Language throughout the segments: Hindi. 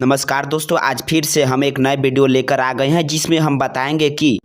नमस्कार दोस्तों, आज फिर से हम एक नए वीडियो लेकर आ गए हैं जिसमें हम बताएंगे कि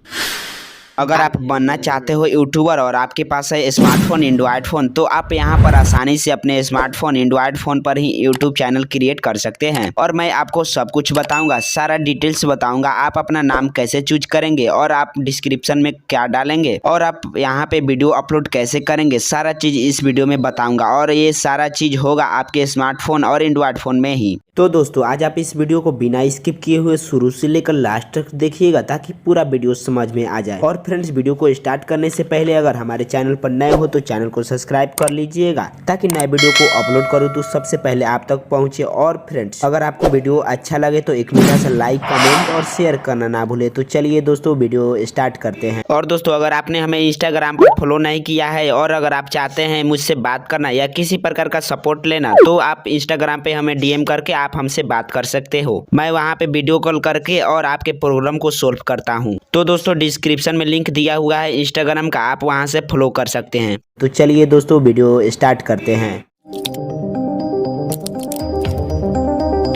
अगर आप बनना चाहते हो यूट्यूबर और आपके पास है स्मार्टफोन एंड्रॉयड फ़ोन, तो आप यहां पर आसानी से अपने स्मार्टफोन एंड्रॉयड फ़ोन पर ही यूट्यूब चैनल क्रिएट कर सकते हैं। और मैं आपको सब कुछ बताऊंगा, सारा डिटेल्स बताऊंगा। आप अपना नाम कैसे चूज करेंगे और आप डिस्क्रिप्शन में क्या डालेंगे और आप यहां पे वीडियो अपलोड कैसे करेंगे, सारा चीज़ इस वीडियो में बताऊँगा। और ये सारा चीज़ होगा आपके स्मार्टफोन और एंड्रॉयड फ़ोन में ही। तो दोस्तों, आज आप इस वीडियो को बिना स्किप किए हुए शुरू से लेकर लास्ट तक देखिएगा ताकि पूरा वीडियो समझ में आ जाए। और फ्रेंड्स, वीडियो को स्टार्ट करने से पहले अगर हमारे चैनल पर नए हो तो चैनल को सब्सक्राइब कर लीजिएगा ताकि नए वीडियो को अपलोड करूँ तो सबसे पहले आप तक पहुंचे। और फ्रेंड्स, अगर आपको वीडियो अच्छा लगे तो एक मीठा सा लाइक, कमेंट और शेयर करना ना भूले। तो चलिए दोस्तों, वीडियो स्टार्ट करते हैं। और दोस्तों, अगर आपने हमें इंस्टाग्राम पर फॉलो नहीं किया है और अगर आप चाहते हैं मुझसे बात करना या किसी प्रकार का सपोर्ट लेना, तो आप इंस्टाग्राम पे हमें डीएम करके आप हमसे बात कर सकते हो। मैं वहां पे वीडियो कॉल करके और आपके प्रॉब्लम को सोल्व करता हूं। तो दोस्तों, डिस्क्रिप्शन में लिंक दिया हुआ है इंस्टाग्राम का, आप वहां से फॉलो कर सकते हैं। तो चलिए दोस्तों, वीडियो स्टार्ट करते हैं।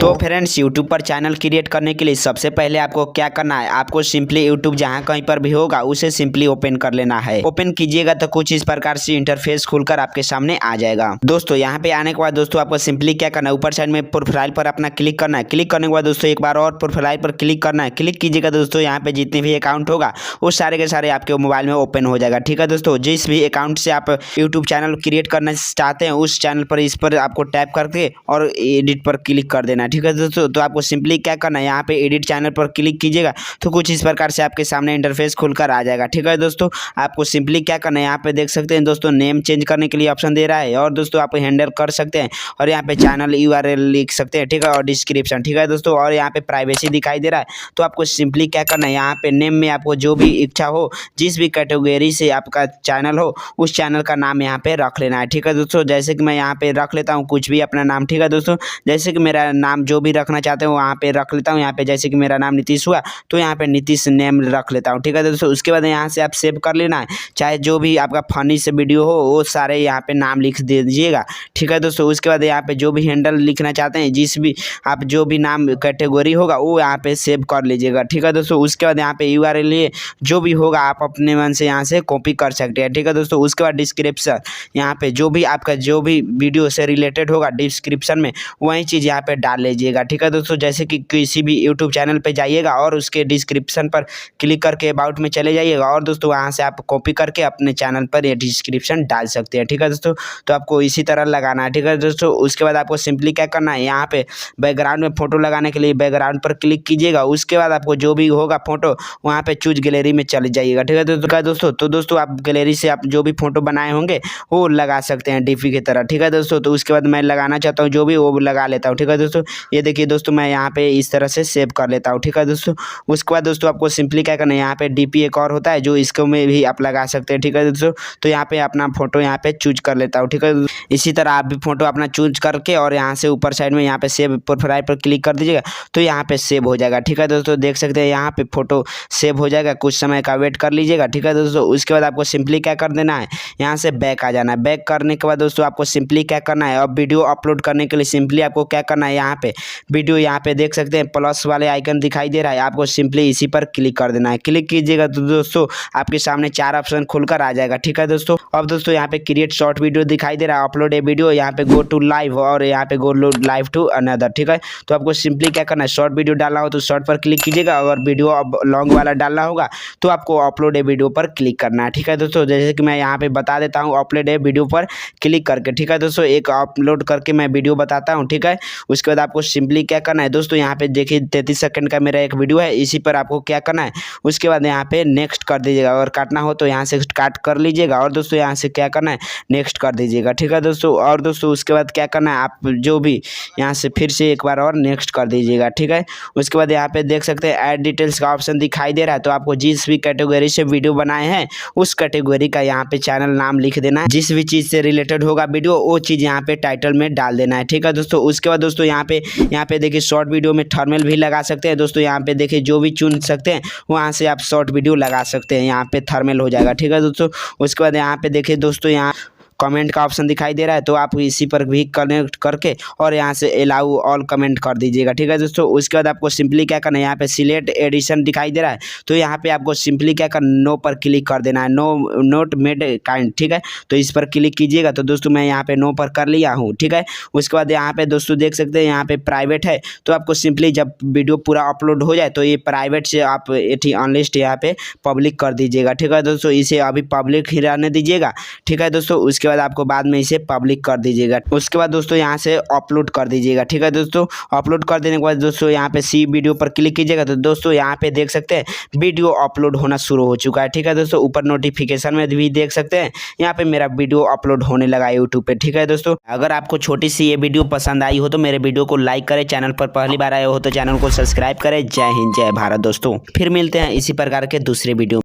तो फ्रेंड्स, यूट्यूब पर चैनल क्रिएट करने के लिए सबसे पहले आपको क्या करना है, आपको सिंपली यूट्यूब जहां कहीं पर भी होगा उसे सिंपली ओपन कर लेना है। ओपन कीजिएगा तो कुछ इस प्रकार से इंटरफेस खुलकर आपके सामने आ जाएगा। दोस्तों, यहां पे आने के बाद दोस्तों आपको सिंपली क्या करना है, ऊपर साइड में प्रोफाइल पर अपना क्लिक करना है। क्लिक करने के बाद दोस्तों एक बार और प्रोफाइल पर क्लिक करना है। क्लिक कीजिएगा दोस्तों, यहाँ पे जितने भी अकाउंट होगा वो सारे के सारे आपके मोबाइल में ओपन हो जाएगा। ठीक है दोस्तों, जिस भी अकाउंट से आप यूट्यूब चैनल क्रिएट करना चाहते हैं उस चैनल पर इस पर आपको टैप करके और एडिट पर क्लिक कर देना है। ठीक है दोस्तों, तो आपको सिंपली क्या करना है, यहाँ पे एडिट चैनल पर क्लिक कीजिएगा तो कुछ इस प्रकार से आपके सामने इंटरफेस खुलकर आ जाएगा। ठीक है दोस्तों, आपको सिंपली क्या करना है, यहाँ पे देख सकते हैं दोस्तों नेम चेंज करने के लिए ऑप्शन दे रहा है और दोस्तों आप हैंडल कर सकते हैं और यहाँ पे चैनल यूआरएल लिख सकते हैं। ठीक है, और डिस्क्रिप्शन। ठीक है दोस्तों, और यहाँ पे प्राइवेसी दिखाई दे रहा है। तो आपको सिंपली क्या करना है, यहाँ पे नेम में आपको जो भी इच्छा हो, जिस भी कैटेगरी से आपका चैनल हो उस चैनल का नाम यहाँ पे रख लेना है। ठीक है दोस्तों, जैसे कि मैं यहाँ पे रख लेता हूँ कुछ भी अपना नाम। ठीक है दोस्तों, जैसे कि मेरा नाम जो भी रखना चाहते हो वहाँ पे रख लेता हूँ। यहाँ पे जैसे कि मेरा नाम नीतीश हुआ तो यहाँ पे नीतीश नेम रख लेता हूँ। ठीक है दोस्तों, उसके बाद यहाँ से आप सेव कर लेना है। चाहे जो भी आपका फनी से वीडियो हो वो सारे यहाँ पे नाम लिख दीजिएगा। ठीक है दोस्तों, उसके बाद यहाँ पे जो भी हैंडल लिखना चाहते हैं, जिस भी आप जो भी नाम कैटेगरी होगा वो यहाँ पे सेव कर लीजिएगा। ठीक है दोस्तों, उसके बाद यहाँ पे यूआरएल जो भी होगा आप अपने मन से यहाँ से कॉपी कर सकते हैं। ठीक है दोस्तों, उसके बाद डिस्क्रिप्शन, यहाँ पे जो भी आपका जो भी वीडियो से रिलेटेड होगा डिस्क्रिप्शन में वही चीज़ यहाँ पे डाल लीजिएगा। ठीक है दोस्तों, जैसे कि किसी भी यूट्यूब चैनल पे जाइएगा और उसके डिस्क्रिप्शन पर क्लिक करके अबाउट में चले जाइएगा और दोस्तों वहाँ से आप कॉपी करके अपने चैनल पर ये डिस्क्रिप्शन डाल सकते हैं। ठीक है दोस्तों, तो आपको इसी तरह लगाना है। ठीक है दोस्तों, उसके बाद आपको सिंपली क्या करना है, यहाँ पे बैकग्राउंड में फोटो लगाने के लिए बैकग्राउंड पर क्लिक कीजिएगा। उसके बाद आपको जो भी होगा फोटो वहाँ पे चूज गैलरी में चले जाइएगा। ठीक है दोस्तों, तो दोस्तों आप गैलरी से आप जो भी फोटो बनाए होंगे वो लगा सकते हैं डीपी की तरह। ठीक है दोस्तों, तो उसके बाद मैं लगाना चाहता हूँ जो भी वो लगा लेता हूँ। ठीक है दोस्तों, ये देखिए दोस्तों मैं यहाँ पे इस तरह से सेव कर लेता हूँ। ठीक है दोस्तों, उसके बाद दोस्तों आपको सिंपली क्या करना है, यहाँ पे डीपी एक और होता है जो इसको में भी आप लगा सकते हैं। ठीक है दोस्तों, तो यहाँ पे अपना फोटो यहाँ पे चूज कर लेता हूँ। ठीक है, इसी तरह आप भी फोटो अपना चूज करके और यहाँ से ऊपर साइड में यहाँ पे सेव प्रोफाइल पर क्लिक कर दीजिएगा तो यहाँ पे सेव हो जाएगा। ठीक है दोस्तों, देख सकते हैं यहाँ पे फोटो सेव हो जाएगा, कुछ समय का वेट कर लीजिएगा। ठीक है दोस्तों, उसके बाद आपको सिंपली क्या कर देना है, यहाँ से बैक आ जाना है। बैक करने के बाद दोस्तों आपको सिंपली क्या करना है, अब वीडियो अपलोड करने के लिए सिंपली आपको क्या करना है, यहाँ पे वीडियो यहाँ पे देख सकते हैं प्लस वाले आइकन दिखाई दे रहा है, आपको सिंपली इसी पर क्लिक कर देना है। क्लिक कीजिएगा तो दोस्तों आपके सामने 4 ऑप्शन खुलकर आ जाएगा। ठीक है दोस्तों, अब दोस्तों यहाँ पे क्रिएट शॉर्ट वीडियो दिखाई दे रहा है, अपलोड ए वीडियो, यहाँ पे गो टू लाइव और यहाँ पे गो लाइव टू अनदर। ठीक है, तो आपको सिंपली क्या करना है, शॉर्ट वीडियो डालना हो तो शॉर्ट पर क्लिक कीजिएगा, अगर वीडियो अब लॉन्ग वाला डालना होगा तो आपको अपलोड ए वीडियो पर क्लिक करना है। ठीक है दोस्तों, जैसे कि मैं यहाँ पे बता देता हूँ अपलोड ए वीडियो पर क्लिक करके। ठीक है दोस्तों, एक अपलोड करके मैं वीडियो बताता हूँ। ठीक है, उसके बाद आपको सिंपली क्या करना है दोस्तों, यहाँ पे देखिए 33 सेकंड का मेरा एक वीडियो है, इसी पर आपको क्या करना है, उसके बाद यहाँ पे नेक्स्ट कर दीजिएगा। अगर काटना हो तो यहाँ से काट कर लीजिएगा और दोस्तों यहाँ से क्या करना है, नेक्स्ट कर दीजिएगा। ठीक है दोस्तों, और दोस्तों उसके बाद क्या करना है, आप जो भी यहाँ से फिर से एक बार और नेक्स्ट कर दीजिएगा। ठीक है, उसके बाद यहाँ पे देख सकते हैं ऐड डिटेल्स का ऑप्शन दिखाई दे रहा है, तो आपको जिस भी कैटेगरी से वीडियो बनाए हैं उस कैटेगरी का यहाँ पे चैनल नाम लिख देना है। जिस भी चीज़ से रिलेटेड होगा वीडियो वो चीज़ यहाँ पे टाइटल में डाल देना है। ठीक है दोस्तों, उसके बाद दोस्तों यहाँ पे देखिए शॉर्ट वीडियो में थंबनेल भी लगा सकते हैं दोस्तों। यहाँ पे देखिए जो भी चुन सकते हैं वहाँ से आप शॉर्ट वीडियो लगा सकते हैं, यहाँ पे थंबनेल हो जाएगा। ठीक है दोस्तों, उसके बाद यहाँ पे देखिए दोस्तों यहाँ कमेंट का ऑप्शन दिखाई दे रहा है, तो आप इसी पर भी कनेक्ट करके और यहाँ से अलाउ ऑल कमेंट कर दीजिएगा। ठीक है दोस्तों, उसके बाद आपको सिंपली क्या करना है, यहाँ पे सिलेक्ट एडिशन दिखाई दे रहा है, तो यहाँ पे आपको सिंपली क्या करना, नो पर क्लिक कर देना है, नो नोट मेड काइंड। ठीक है, तो इस पर क्लिक कीजिएगा। तो दोस्तों मैं यहाँ पे नो पर कर लिया हूँ। ठीक है, उसके बाद यहाँ पे दोस्तों देख सकते हैं यहाँ पे प्राइवेट है, तो आपको सिंपली जब वीडियो पूरा अपलोड हो जाए तो ये प्राइवेट से आप अनलिस्ट यहाँ पे पब्लिक कर दीजिएगा। ठीक है दोस्तों, इसे अभी पब्लिक ही रहने दीजिएगा। ठीक है दोस्तों, उसके बाद आपको बाद में इसे पब्लिक कर दीजिएगा। उसके बाद दोस्तों यहाँ से अपलोड कर दीजिएगा। ठीक है दोस्तों, अपलोड कर देने के बाद दोस्तों यहाँ पे सी वीडियो पर क्लिक कीजिएगा। तो दोस्तों यहाँ पे देख सकते हैं वीडियो अपलोड होना शुरू हो चुका है। ठीक है दोस्तों, ऊपर नोटिफिकेशन में भी देख सकते हैं यहाँ पे मेरा वीडियो अपलोड होने लगा है यूट्यूब पे। ठीक है दोस्तों, अगर आपको छोटी सी ये वीडियो पसंद आई हो तो मेरे वीडियो को लाइक करें, चैनल पर पहली बार आए हो तो चैनल को सब्सक्राइब करें। जय हिंद, जय भारत दोस्तों, फिर मिलते हैं इसी प्रकार के दूसरे वीडियो।